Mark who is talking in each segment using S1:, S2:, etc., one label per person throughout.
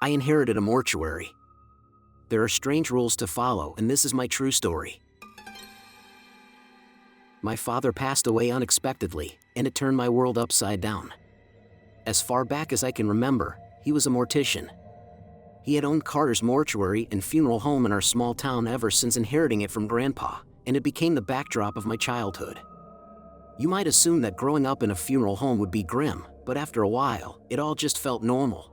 S1: I inherited a mortuary. There are strange rules to follow, and this is my true story. My father passed away unexpectedly, and it turned my world upside down. As far back as I can remember, he was a mortician. He had owned Carter's mortuary and funeral home in our small town ever since inheriting it from Grandpa, and it became the backdrop of my childhood. You might assume that growing up in a funeral home would be grim, but after a while, it all just felt normal.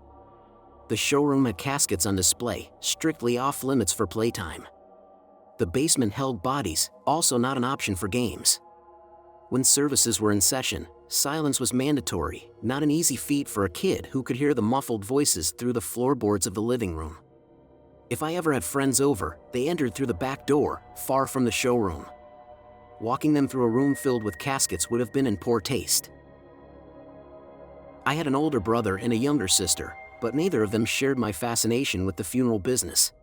S1: The showroom had caskets on display, strictly off limits for playtime. The basement held bodies, also not an option for games. When services were in session, silence was mandatory, not an easy feat for a kid who could hear the muffled voices through the floorboards of the living room. If I ever had friends over, they entered through the back door, far from the showroom. Walking them through a room filled with caskets would have been in poor taste. I had an older brother and a younger sister, but neither of them shared my fascination with the funeral business.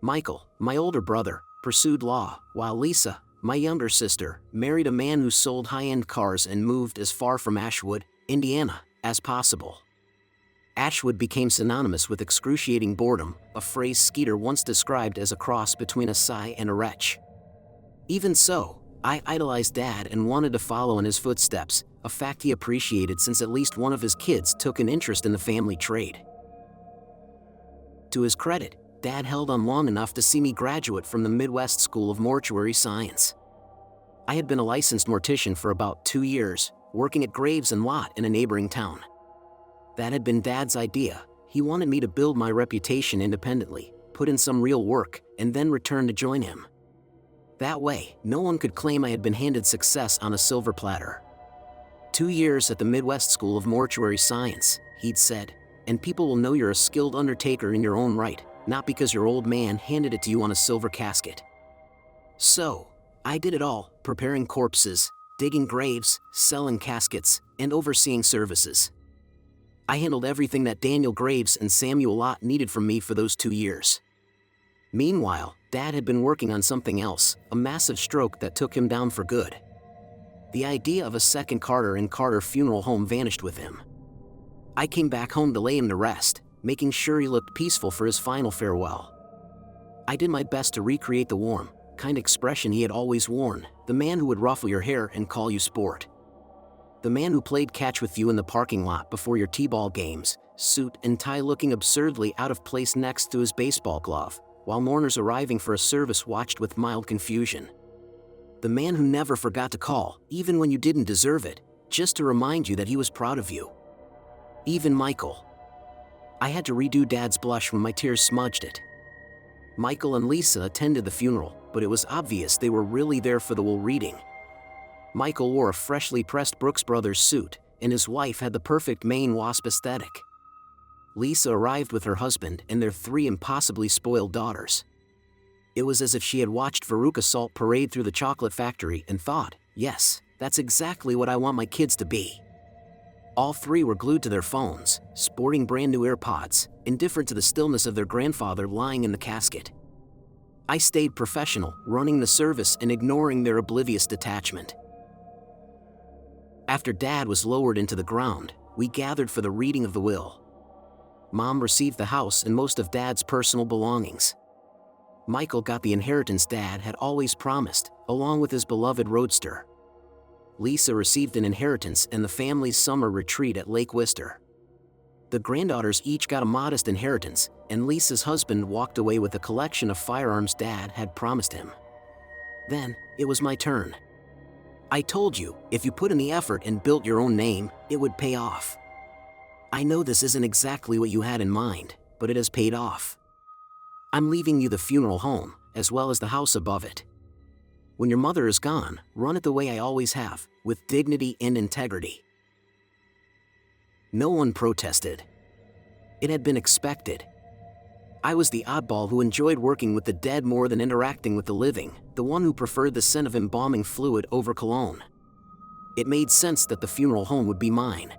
S1: Michael, my older brother, pursued law, while Lisa, my younger sister, married a man who sold high-end cars and moved as far from Ashwood, Indiana, as possible. Ashwood became synonymous with excruciating boredom, a phrase Skeeter once described as a cross between a sigh and a retch. Even so, I idolized Dad and wanted to follow in his footsteps, a fact he appreciated since at least one of his kids took an interest in the family trade. To his credit, Dad held on long enough to see me graduate from the Midwest School of Mortuary Science. I had been a licensed mortician for about 2 years, working at Graves and Lott in a neighboring town. That had been Dad's idea. He wanted me to build my reputation independently, put in some real work, and then return to join him. That way, no one could claim I had been handed success on a silver platter. 2 years at the Midwest School of Mortuary Science, he'd said, and people will know you're a skilled undertaker in your own right, not because your old man handed it to you on a silver casket. So, I did it all, preparing corpses, digging graves, selling caskets, and overseeing services. I handled everything that Daniel Graves and Samuel Lott needed from me for those 2 years. Meanwhile, Dad had been working on something else, a massive stroke that took him down for good. The idea of a second Carter and Carter funeral home vanished with him. I came back home to lay him to rest, making sure he looked peaceful for his final farewell. I did my best to recreate the warm, kind expression he had always worn, the man who would ruffle your hair and call you sport. The man who played catch with you in the parking lot before your t-ball games, suit and tie looking absurdly out of place next to his baseball glove, while mourners arriving for a service watched with mild confusion. The man who never forgot to call, even when you didn't deserve it, just to remind you that he was proud of you. Even Michael. I had to redo Dad's blush when my tears smudged it. Michael and Lisa attended the funeral, but it was obvious they were really there for the will reading. Michael wore a freshly pressed Brooks Brothers suit, and his wife had the perfect Maine wasp aesthetic. Lisa arrived with her husband and their 3 impossibly spoiled daughters. It was as if she had watched Veruca Salt parade through the chocolate factory and thought, yes, that's exactly what I want my kids to be. All 3 were glued to their phones, sporting brand new AirPods, indifferent to the stillness of their grandfather lying in the casket. I stayed professional, running the service and ignoring their oblivious detachment. After Dad was lowered into the ground, we gathered for the reading of the will. Mom received the house and most of Dad's personal belongings. Michael got the inheritance Dad had always promised, along with his beloved roadster. Lisa received an inheritance and the family's summer retreat at Lake Wister. The granddaughters each got a modest inheritance, and Lisa's husband walked away with a collection of firearms Dad had promised him. Then, it was my turn. I told you, if you put in the effort and built your own name, it would pay off. I know this isn't exactly what you had in mind, but it has paid off. I'm leaving you the funeral home, as well as the house above it. When your mother is gone, run it the way I always have, with dignity and integrity. No one protested. It had been expected. I was the oddball who enjoyed working with the dead more than interacting with the living, the one who preferred the scent of embalming fluid over cologne. It made sense that the funeral home would be mine.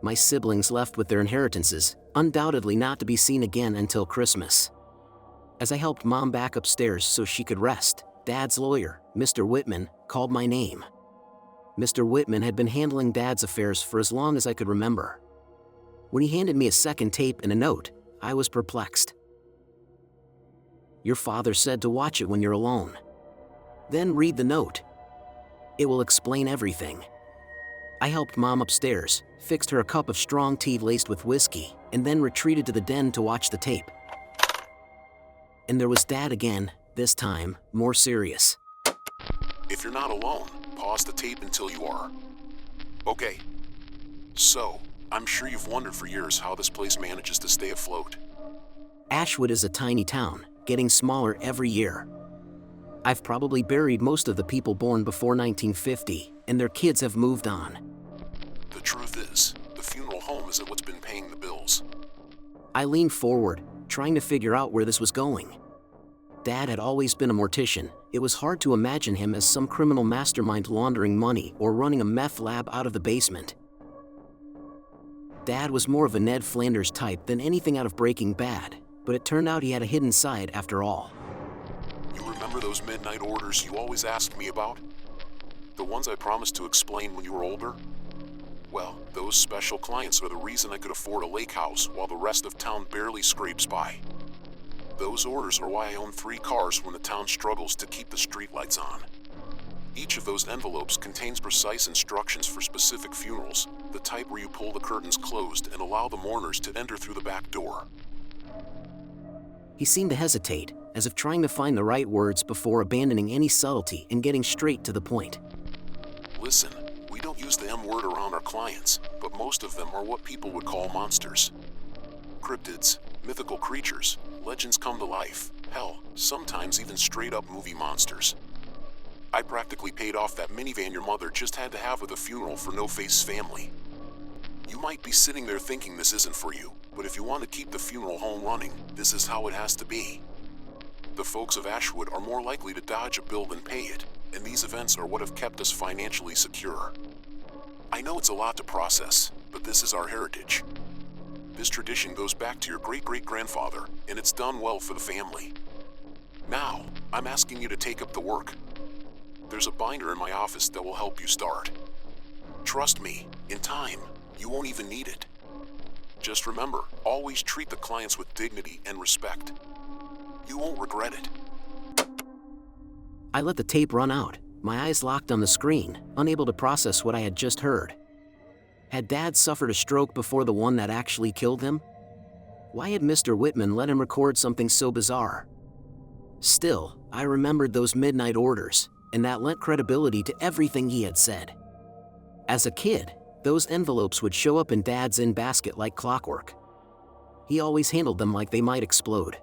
S1: My siblings left with their inheritances, undoubtedly not to be seen again until Christmas. As I helped Mom back upstairs so she could rest, Dad's lawyer, Mr. Whitman, called my name. Mr. Whitman had been handling Dad's affairs for as long as I could remember. When he handed me a second tape and a note, I was perplexed. Your father said to watch it when you're alone. Then read the note. It will explain everything. I helped Mom upstairs, fixed her a cup of strong tea laced with whiskey, and then retreated to the den to watch the tape. And there was Dad again, this time, more serious.
S2: If you're not alone, pause the tape until you are. Okay. So, I'm sure you've wondered for years how this place manages to stay afloat.
S1: Ashwood is a tiny town, getting smaller every year. I've probably buried most of the people born before 1950, and their kids have moved on.
S2: The truth is, the funeral home is what's been paying the bills.
S1: I leaned forward, trying to figure out where this was going. Dad had always been a mortician. It was hard to imagine him as some criminal mastermind laundering money or running a meth lab out of the basement. Dad was more of a Ned Flanders type than anything out of Breaking Bad, but it turned out he had a hidden side after all.
S2: You remember those midnight orders you always asked me about? The ones I promised to explain when you were older? Well, those special clients are the reason I could afford a lake house while the rest of town barely scrapes by. Those orders are why I own 3 cars when the town struggles to keep the streetlights on. Each of those envelopes contains precise instructions for specific funerals, the type where you pull the curtains closed and allow the mourners to enter through the back door.
S1: He seemed to hesitate, as if trying to find the right words before abandoning any subtlety and getting straight to the point.
S2: Listen, we don't use the M word around our clients, but most of them are what people would call monsters. Cryptids, mythical creatures, legends come to life, hell, sometimes even straight-up movie monsters. I practically paid off that minivan your mother just had to have with a funeral for No-Face family. You might be sitting there thinking this isn't for you, but if you want to keep the funeral home running, this is how it has to be. The folks of Ashwood are more likely to dodge a bill than pay it, and these events are what have kept us financially secure. I know it's a lot to process, but this is our heritage. This tradition goes back to your great-great-grandfather, and it's done well for the family. Now, I'm asking you to take up the work. There's a binder in my office that will help you start. Trust me, in time, you won't even need it. Just remember, always treat the clients with dignity and respect. You won't regret it.
S1: I let the tape run out, my eyes locked on the screen, unable to process what I had just heard. Had Dad suffered a stroke before the one that actually killed him? Why had Mr. Whitman let him record something so bizarre? Still, I remembered those midnight orders, and that lent credibility to everything he had said. As a kid, those envelopes would show up in Dad's in-basket like clockwork. He always handled them like they might explode.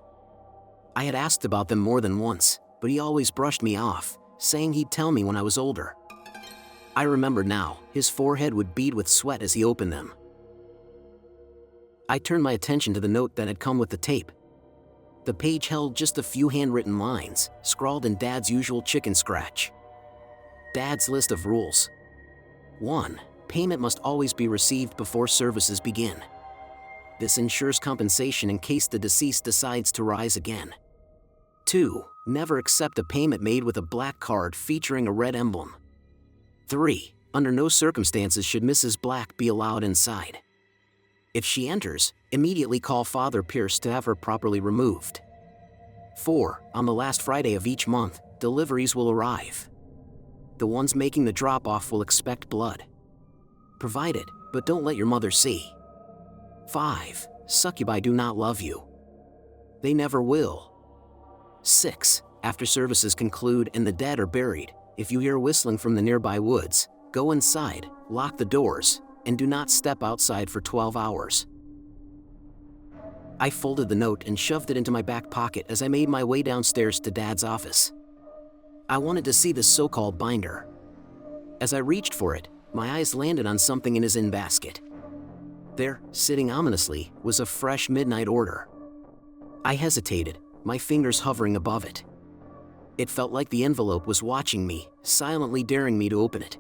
S1: I had asked about them more than once, but he always brushed me off, saying he'd tell me when I was older. I remembered now, his forehead would bead with sweat as he opened them. I turned my attention to the note that had come with the tape. The page held just a few handwritten lines, scrawled in Dad's usual chicken scratch. Dad's list of rules. 1. Payment must always be received before services begin. This ensures compensation in case the deceased decides to rise again. 2. Never accept a payment made with a black card featuring a red emblem. 3. Under no circumstances should Mrs. Black be allowed inside. If she enters, immediately call Father Pierce to have her properly removed. 4. On the last Friday of each month, deliveries will arrive. The ones making the drop-off will expect blood. Provide it, but don't let your mother see. 5. Succubi do not love you. They never will. 6. After services conclude and the dead are buried, if you hear whistling from the nearby woods, go inside, lock the doors, and do not step outside for 12 hours. I folded the note and shoved it into my back pocket as I made my way downstairs to Dad's office. I wanted to see this so-called binder. As I reached for it, my eyes landed on something in his in-basket. There, sitting ominously, was a fresh midnight order. I hesitated, my fingers hovering above it. It felt like the envelope was watching me, silently daring me to open it.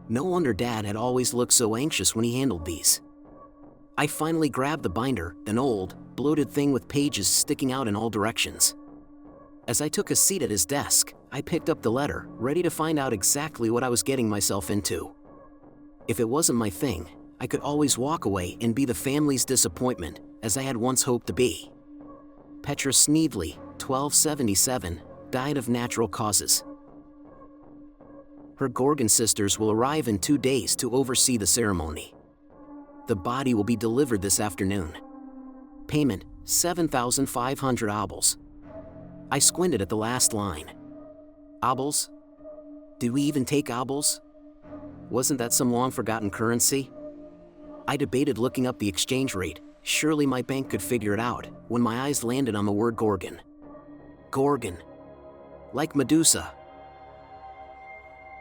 S1: No wonder Dad had always looked so anxious when he handled these. I finally grabbed the binder, an old, bloated thing with pages sticking out in all directions. As I took a seat at his desk, I picked up the letter, ready to find out exactly what I was getting myself into. If it wasn't my thing, I could always walk away and be the family's disappointment, as I had once hoped to be. Petra Sneedley, 1277, died of natural causes. Her Gorgon sisters will arrive in 2 days to oversee the ceremony. The body will be delivered this afternoon. Payment, 7,500 obols. I squinted at the last line. Obols? Did we even take obols? Wasn't that some long-forgotten currency? I debated looking up the exchange rate. Surely my bank could figure it out, when my eyes landed on the word Gorgon. Gorgon. Like Medusa.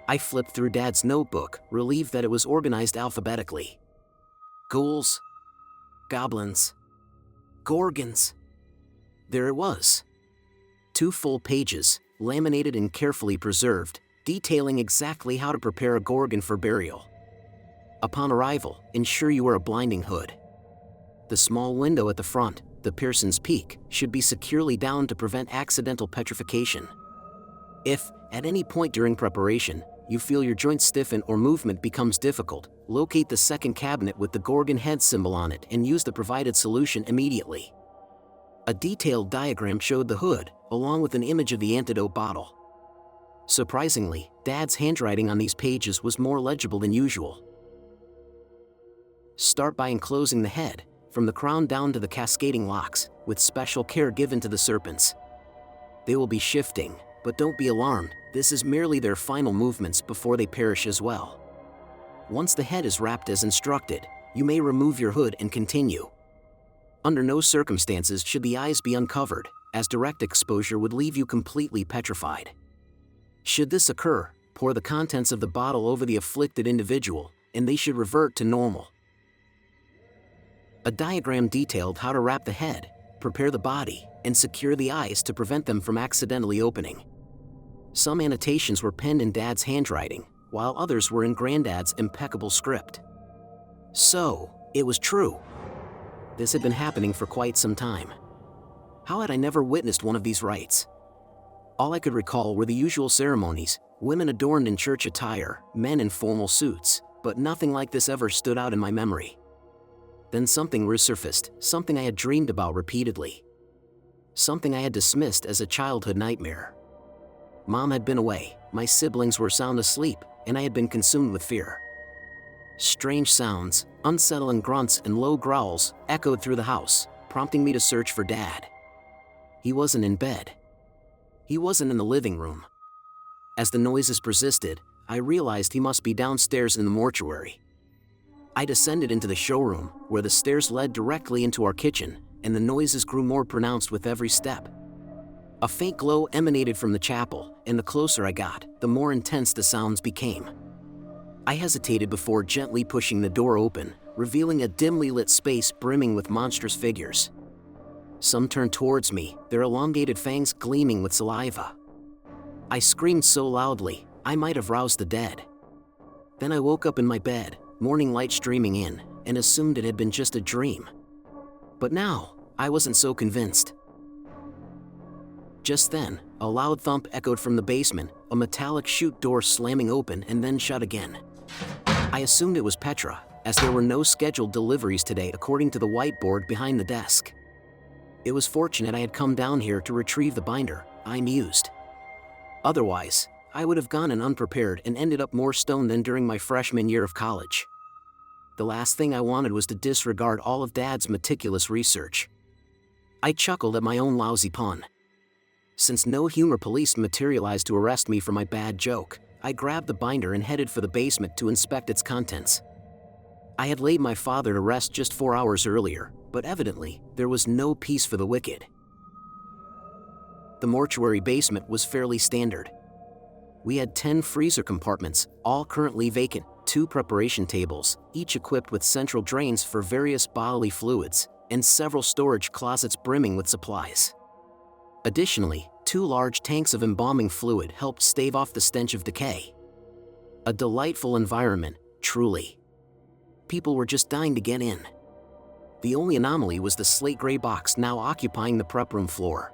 S1: I flipped through Dad's notebook, relieved that it was organized alphabetically. Ghouls. Goblins. Gorgons. There it was. 2 full pages, laminated and carefully preserved, detailing exactly how to prepare a Gorgon for burial. Upon arrival, ensure you wear a blinding hood. The small window at the front, the Pearson's Peak, should be securely down to prevent accidental petrification. If, at any point during preparation, you feel your joints stiffen or movement becomes difficult, locate the second cabinet with the Gorgon head symbol on it and use the provided solution immediately. A detailed diagram showed the hood, along with an image of the antidote bottle. Surprisingly, Dad's handwriting on these pages was more legible than usual. Start by enclosing the head, from the crown down to the cascading locks, with special care given to the serpents. They will be shifting, but don't be alarmed, this is merely their final movements before they perish as well. Once the head is wrapped as instructed, you may remove your hood and continue. Under no circumstances should the eyes be uncovered, as direct exposure would leave you completely petrified. Should this occur, pour the contents of the bottle over the afflicted individual, and they should revert to normal. A diagram detailed how to wrap the head, prepare the body, and secure the eyes to prevent them from accidentally opening. Some annotations were penned in Dad's handwriting, while others were in Granddad's impeccable script. So, it was true. This had been happening for quite some time. How had I never witnessed one of these rites? All I could recall were the usual ceremonies, women adorned in church attire, men in formal suits, but nothing like this ever stood out in my memory. Then something resurfaced, something I had dreamed about repeatedly. Something I had dismissed as a childhood nightmare. Mom had been away, my siblings were sound asleep, and I had been consumed with fear. Strange sounds, unsettling grunts and low growls, echoed through the house, prompting me to search for Dad. He wasn't in bed. He wasn't in the living room. As the noises persisted, I realized he must be downstairs in the mortuary. I descended into the showroom, where the stairs led directly into our kitchen, and the noises grew more pronounced with every step. A faint glow emanated from the chapel, and the closer I got, the more intense the sounds became. I hesitated before gently pushing the door open, revealing a dimly lit space brimming with monstrous figures. Some turned towards me, their elongated fangs gleaming with saliva. I screamed so loudly, I might have roused the dead. Then I woke up in my bed, morning light streaming in, and assumed it had been just a dream. But now, I wasn't so convinced. Just then, a loud thump echoed from the basement, a metallic chute door slamming open and then shut again. I assumed it was Petra, as there were no scheduled deliveries today according to the whiteboard behind the desk. It was fortunate I had come down here to retrieve the binder, I mused. Otherwise, I would have gone in unprepared and ended up more stoned than during my freshman year of college. The last thing I wanted was to disregard all of Dad's meticulous research. I chuckled at my own lousy pun. Since no humor police materialized to arrest me for my bad joke, I grabbed the binder and headed for the basement to inspect its contents. I had laid my father to rest just 4 hours earlier, but evidently, there was no peace for the wicked. The mortuary basement was fairly standard. We had 10 freezer compartments, all currently vacant, 2 preparation tables, each equipped with central drains for various bodily fluids, and several storage closets brimming with supplies. Additionally, 2 large tanks of embalming fluid helped stave off the stench of decay. A delightful environment, truly. People were just dying to get in. The only anomaly was the slate gray box now occupying the prep room floor.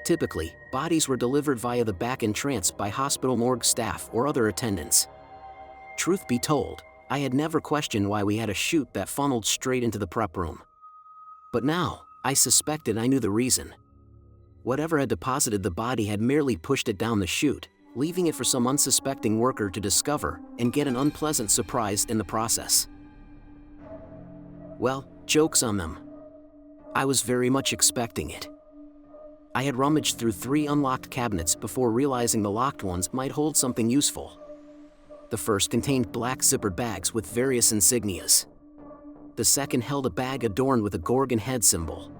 S1: Typically, bodies were delivered via the back entrance by hospital morgue staff or other attendants. Truth be told, I had never questioned why we had a chute that funneled straight into the prep room. But now, I suspected I knew the reason. Whatever had deposited the body had merely pushed it down the chute, leaving it for some unsuspecting worker to discover and get an unpleasant surprise in the process. Well, joke's on them. I was very much expecting it. I had rummaged through 3 unlocked cabinets before realizing the locked ones might hold something useful. The first contained black zippered bags with various insignias. The second held a bag adorned with a Gorgon head symbol.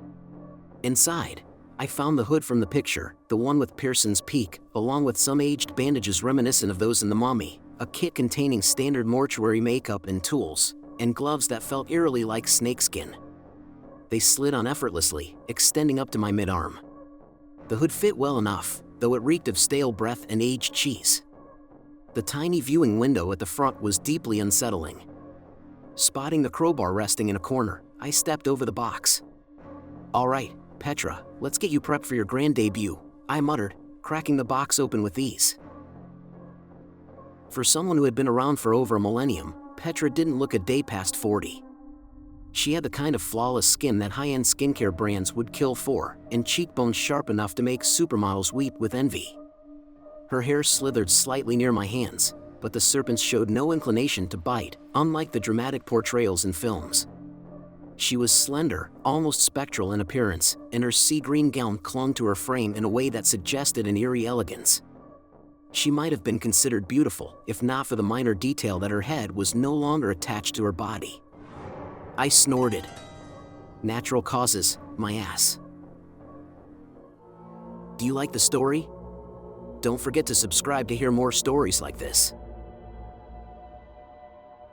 S1: Inside, I found the hood from the picture, the one with Pearson's Peak, along with some aged bandages reminiscent of those in The Mummy, a kit containing standard mortuary makeup and tools, and gloves that felt eerily like snakeskin. They slid on effortlessly, extending up to my mid-arm. The hood fit well enough, though it reeked of stale breath and aged cheese. The tiny viewing window at the front was deeply unsettling. Spotting the crowbar resting in a corner, I stepped over the box. "All right, Petra, let's get you prepped for your grand debut," I muttered, cracking the box open with ease. For someone who had been around for over a millennium, Petra didn't look a day past 40. She had the kind of flawless skin that high-end skincare brands would kill for, and cheekbones sharp enough to make supermodels weep with envy. Her hair slithered slightly near my hands, but the serpents showed no inclination to bite, unlike the dramatic portrayals in films. She was slender, almost spectral in appearance, and her sea green gown clung to her frame in a way that suggested an eerie elegance. She might have been considered beautiful, if not for the minor detail that her head was no longer attached to her body. I snorted. Natural causes, my ass. Do you like the story? Don't forget to subscribe to hear more stories like this.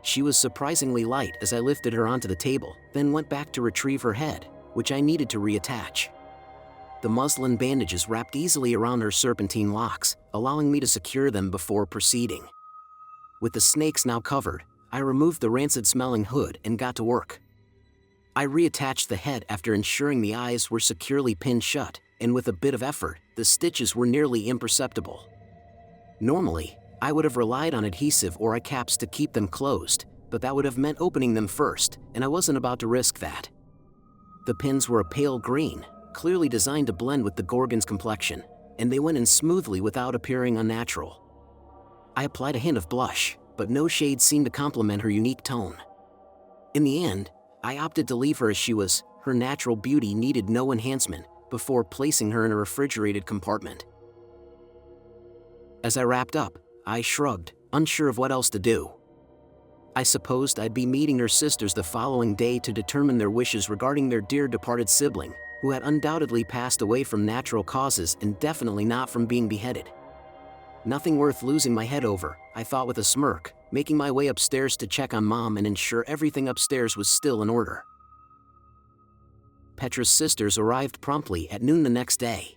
S1: She was surprisingly light as I lifted her onto the table, then went back to retrieve her head, which I needed to reattach. The muslin bandages wrapped easily around her serpentine locks, allowing me to secure them before proceeding. With the snakes now covered, I removed the rancid-smelling hood and got to work. I reattached the head after ensuring the eyes were securely pinned shut, and with a bit of effort, the stitches were nearly imperceptible. Normally, I would have relied on adhesive or eye caps to keep them closed, but that would have meant opening them first, and I wasn't about to risk that. The pins were a pale green, clearly designed to blend with the Gorgon's complexion, and they went in smoothly without appearing unnatural. I applied a hint of blush, but no shade seemed to complement her unique tone. In the end, I opted to leave her as she was. Her natural beauty needed no enhancement, before placing her in a refrigerated compartment. As I wrapped up, I shrugged, unsure of what else to do. I supposed I'd be meeting her sisters the following day to determine their wishes regarding their dear departed sibling, who had undoubtedly passed away from natural causes and definitely not from being beheaded. Nothing worth losing my head over, I thought with a smirk, making my way upstairs to check on Mom and ensure everything upstairs was still in order. Petra's sisters arrived promptly at noon the next day.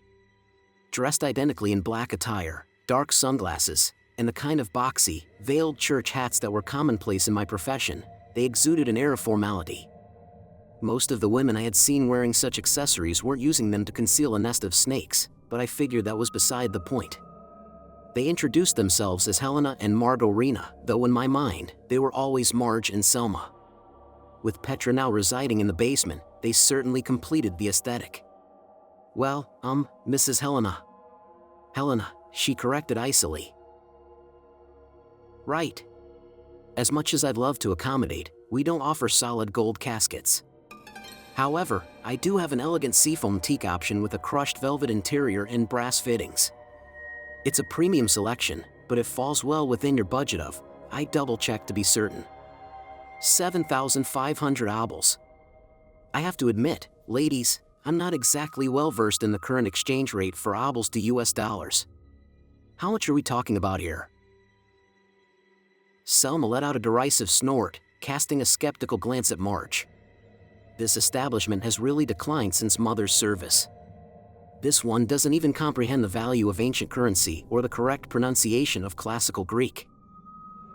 S1: Dressed identically in black attire, dark sunglasses, and the kind of boxy, veiled church hats that were commonplace in my profession, they exuded an air of formality. Most of the women I had seen wearing such accessories weren't using them to conceal a nest of snakes, but I figured that was beside the point. They introduced themselves as Helena and Margarina, though in my mind, they were always Marge and Selma. With Petra now residing in the basement, they certainly completed the aesthetic. "Well, Mrs. Helena." "Helena," she corrected icily. "Right. As much as I'd love to accommodate, we don't offer solid gold caskets. However, I do have an elegant seafoam teak option with a crushed velvet interior and brass fittings. It's a premium selection, but it falls well within your budget of, I double-checked to be certain, 7,500 obols. I have to admit, ladies, I'm not exactly well-versed in the current exchange rate for obols to US dollars. How much are we talking about here?" Selma let out a derisive snort, casting a skeptical glance at Marge. "This establishment has really declined since Mother's service. This one doesn't even comprehend the value of ancient currency or the correct pronunciation of classical Greek.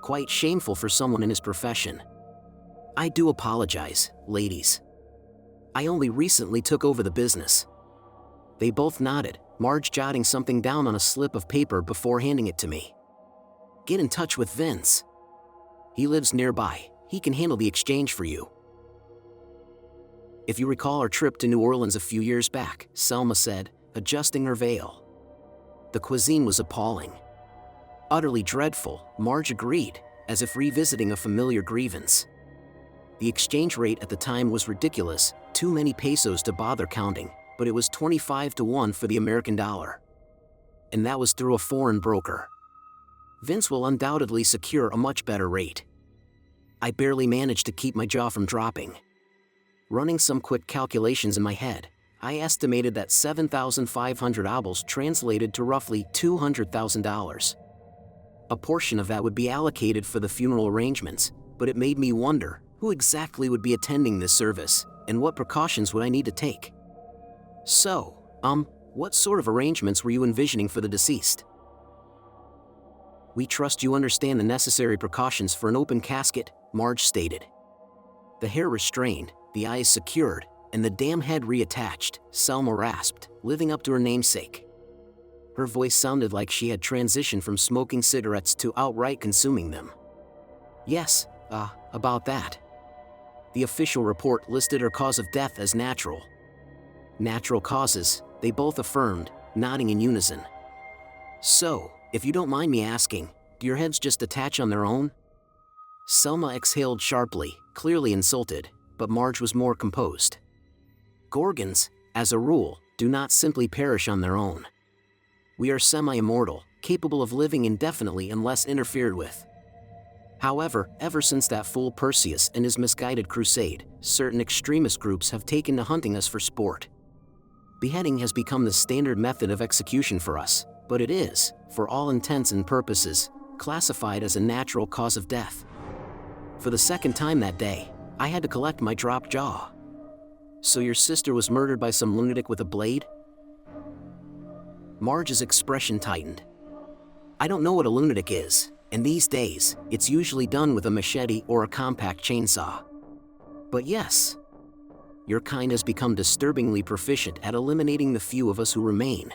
S1: Quite shameful for someone in his profession. I do apologize, ladies. I only recently took over the business." They both nodded, Marge jotting something down on a slip of paper before handing it to me. "Get in touch with Vince. He lives nearby. He can handle the exchange for you." If you recall our trip to New Orleans a few years back, Selma said, adjusting her veil. The cuisine was appalling. Utterly dreadful, Marge agreed, as if revisiting a familiar grievance. The exchange rate at the time was ridiculous, too many pesos to bother counting, but it was 25-1 for the American dollar. And that was through a foreign broker. Vince will undoubtedly secure a much better rate. I barely managed to keep my jaw from dropping. Running some quick calculations in my head, I estimated that 7,500 ables translated to roughly $200,000. A portion of that would be allocated for the funeral arrangements, but it made me wonder who exactly would be attending this service, and what precautions would I need to take. So, what sort of arrangements were you envisioning for the deceased? We trust you understand the necessary precautions for an open casket, Marge stated. The hair restrained, the eyes secured, and the damn head reattached, Selma rasped, living up to her namesake. Her voice sounded like she had transitioned from smoking cigarettes to outright consuming them. Yes, about that. The official report listed her cause of death as natural. Natural causes, they both affirmed, nodding in unison. So, if you don't mind me asking, do your heads just attach on their own? Selma exhaled sharply, clearly insulted, but Marge was more composed. Gorgons, as a rule, do not simply perish on their own. We are semi-immortal, capable of living indefinitely unless interfered with. However, ever since that fool Perseus and his misguided crusade, certain extremist groups have taken to hunting us for sport. Beheading has become the standard method of execution for us, but it is, for all intents and purposes, classified as a natural cause of death. For the second time that day, I had to collect my dropped jaw. So your sister was murdered by some lunatic with a blade? Marge's expression tightened. I don't know what a lunatic is, and these days, it's usually done with a machete or a compact chainsaw. But yes, your kind has become disturbingly proficient at eliminating the few of us who remain.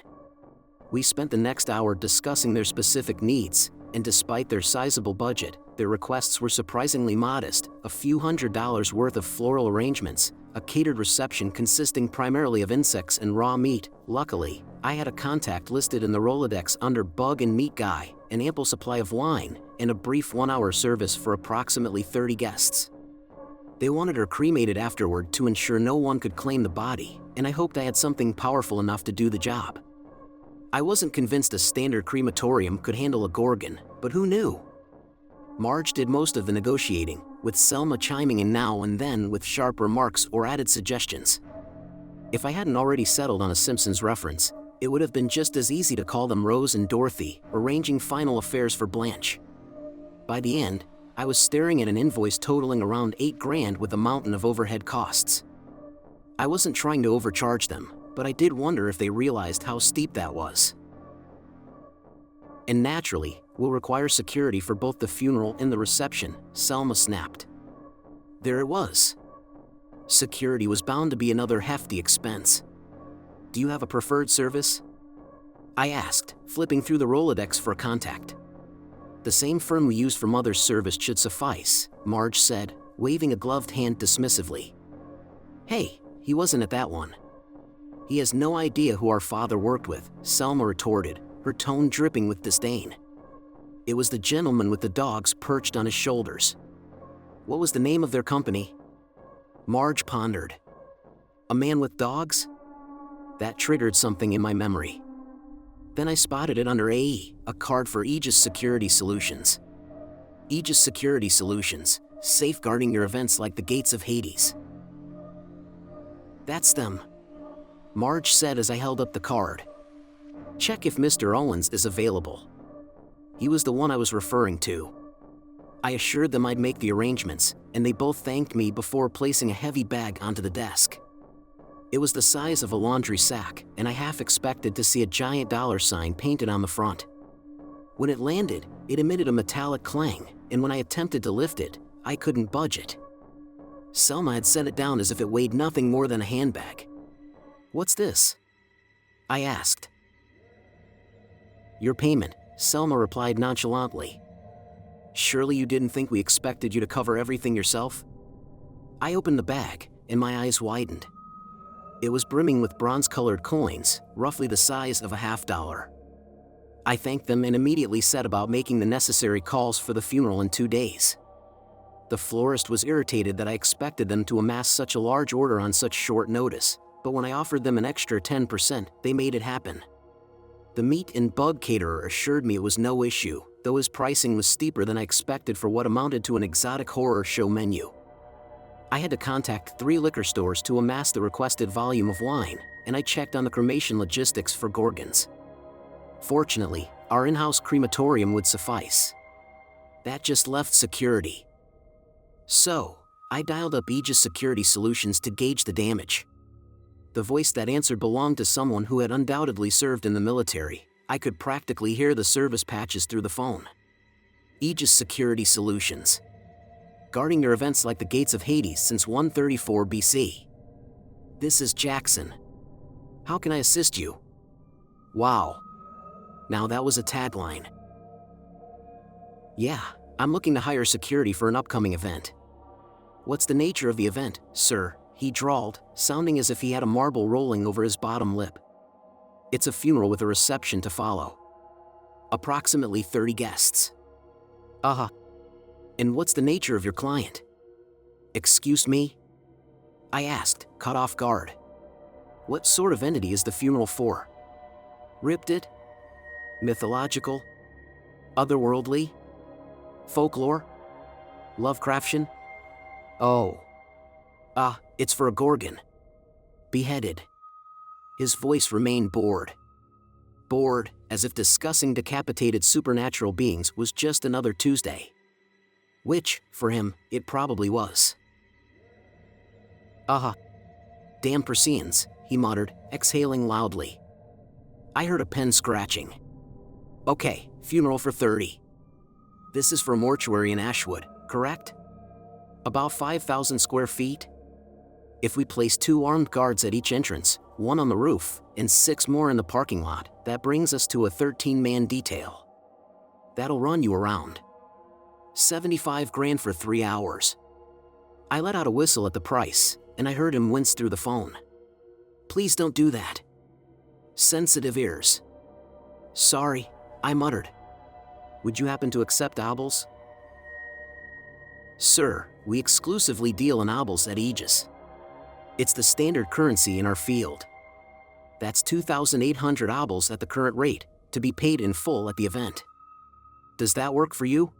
S1: We spent the next hour discussing their specific needs, and despite their sizable budget, their requests were surprisingly modest, a few $100s worth of floral arrangements, a catered reception consisting primarily of insects and raw meat. Luckily, I had a contact listed in the Rolodex under Bug and Meat Guy, an ample supply of wine, and a brief 1-hour service for approximately 30 guests. They wanted her cremated afterward to ensure no one could claim the body, and I hoped I had something powerful enough to do the job. I wasn't convinced a standard crematorium could handle a Gorgon, but who knew? Marge did most of the negotiating, with Selma chiming in now and then with sharp remarks or added suggestions. If I hadn't already settled on a Simpsons reference, it would have been just as easy to call them Rose and Dorothy, arranging final affairs for Blanche. By the end, I was staring at an invoice totaling around $8,000 with a mountain of overhead costs. I wasn't trying to overcharge them, but I did wonder if they realized how steep that was. And naturally, we'll require security for both the funeral and the reception, Selma snapped. There it was. Security was bound to be another hefty expense. Do you have a preferred service? I asked, flipping through the Rolodex for a contact. The same firm we used for Mother's service should suffice, Marge said, waving a gloved hand dismissively. Hey, he wasn't at that one. He has no idea who our father worked with, Selma retorted, her tone dripping with disdain. It was the gentleman with the dogs perched on his shoulders. What was the name of their company? Marge pondered. A man with dogs? That triggered something in my memory. Then I spotted it under AE, a card for Aegis Security Solutions. Aegis Security Solutions, safeguarding your events like the gates of Hades. That's them, Marge said as I held up the card. Check if Mr. Owens is available. He was the one I was referring to. I assured them I'd make the arrangements, and they both thanked me before placing a heavy bag onto the desk. It was the size of a laundry sack, and I half expected to see a giant $sign painted on the front. When it landed, it emitted a metallic clang, and when I attempted to lift it, I couldn't budge it. Selma had set it down as if it weighed nothing more than a handbag. What's this? I asked. Your payment, Selma replied nonchalantly. Surely you didn't think we expected you to cover everything yourself? I opened the bag, and my eyes widened. It was brimming with bronze-colored coins, roughly the size of a $50. I thanked them and immediately set about making the necessary calls for the funeral in 2 days. The florist was irritated that I expected them to amass such a large order on such short notice, but when I offered them an extra 10%, they made it happen. The meat and bug caterer assured me it was no issue, though his pricing was steeper than I expected for what amounted to an exotic horror show menu. I had to contact 3 liquor stores to amass the requested volume of wine, and I checked on the cremation logistics for Gorgons. Fortunately, our in-house crematorium would suffice. That just left security. So, I dialed up Aegis Security Solutions to gauge the damage. The voice that answered belonged to someone who had undoubtedly served in the military. I could practically hear the service patches through the phone. Aegis Security Solutions. Guarding your events like the gates of Hades since 134 BC. This is Jackson. How can I assist you? Wow. Now that was a tagline. Yeah, I'm looking to hire security for an upcoming event. What's the nature of the event, sir? He drawled, sounding as if he had a marble rolling over his bottom lip. It's a funeral with a reception to follow. Approximately 30 guests. Uh-huh. And what's the nature of your client? Excuse me? I asked, caught off guard. What sort of entity is the funeral for? Riptid? Mythological? Otherworldly? Folklore? Lovecraftian? Oh. It's for a Gorgon. Beheaded. His voice remained bored. Bored, as if discussing decapitated supernatural beings was just another Tuesday. Which, for him, it probably was. Damn Perseans, he muttered, exhaling loudly. I heard a pen scratching. Okay, funeral for 30. This is for a mortuary in Ashwood, correct? About 5,000 square feet? If we place 2 armed guards at each entrance, 1 on the roof, and 6 more in the parking lot, that brings us to a 13-man detail. That'll run you around $75,000 for 3 hours. I let out a whistle at the price, and I heard him wince through the phone. Please don't do that. Sensitive ears. Sorry, I muttered. Would you happen to accept obols? Sir, we exclusively in obols at Aegis. It's the standard currency in our field. That's 2,800 obols at the current rate, to be paid in full at the event. Does that work for you?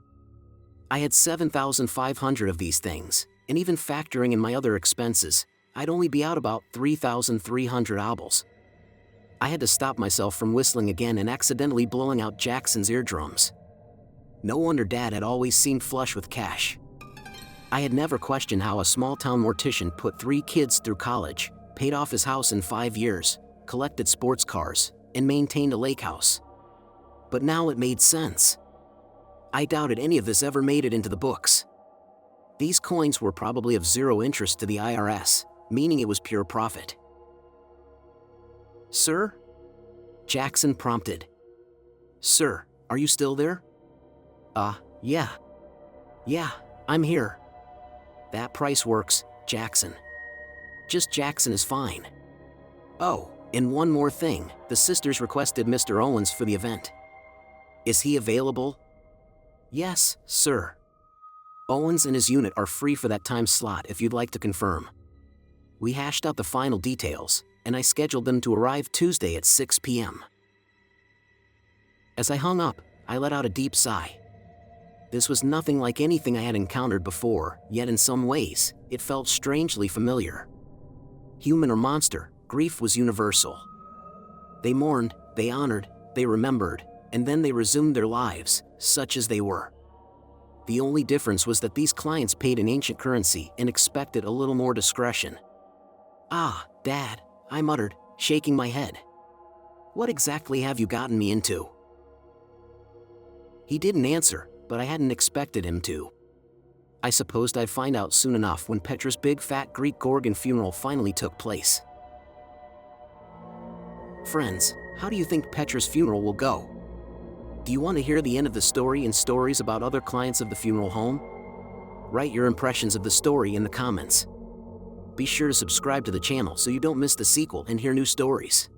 S1: I had 7,500 of these things, and even factoring in my other expenses, I'd only be out about 3,300 obols. I had to stop myself from whistling again and accidentally blowing out Jackson's eardrums. No wonder Dad had always seemed flush with cash. I had never questioned how a small-town mortician put 3 kids through college, paid off his house in 5 years, collected sports cars, and maintained a lake house. But now it made sense. I doubted any of this ever made it into the books. These coins were probably of 0 interest to the IRS, meaning it was pure profit. Sir? Jackson prompted. Sir, are you still there? Yeah. Yeah, I'm here. That price works, Jackson. Just Jackson is fine. Oh, and one more thing, the sisters requested Mr. Owens for the event. Is he available? Yes, sir. Owens and his unit are free for that time slot if you'd like to confirm. We hashed out the final details, and I scheduled them to arrive Tuesday at 6 p.m. As I hung up, I let out a deep sigh. This was nothing like anything I had encountered before, yet in some ways, it felt strangely familiar. Human or monster, grief was universal. They mourned, they honored, they remembered, and then they resumed their lives, such as they were. The only difference was that these clients paid in ancient currency and expected a little more discretion. Dad, I muttered, shaking my head. What exactly have you gotten me into? He didn't answer, but I hadn't expected him to. I supposed I'd find out soon enough when Petra's big fat Greek Gorgon funeral finally took place. Friends, how do you think Petra's funeral will go? Do you want to hear the end of the story and stories about other clients of the funeral home? Write your impressions of the story in the comments. Be sure to subscribe to the channel so you don't miss the sequel and hear new stories.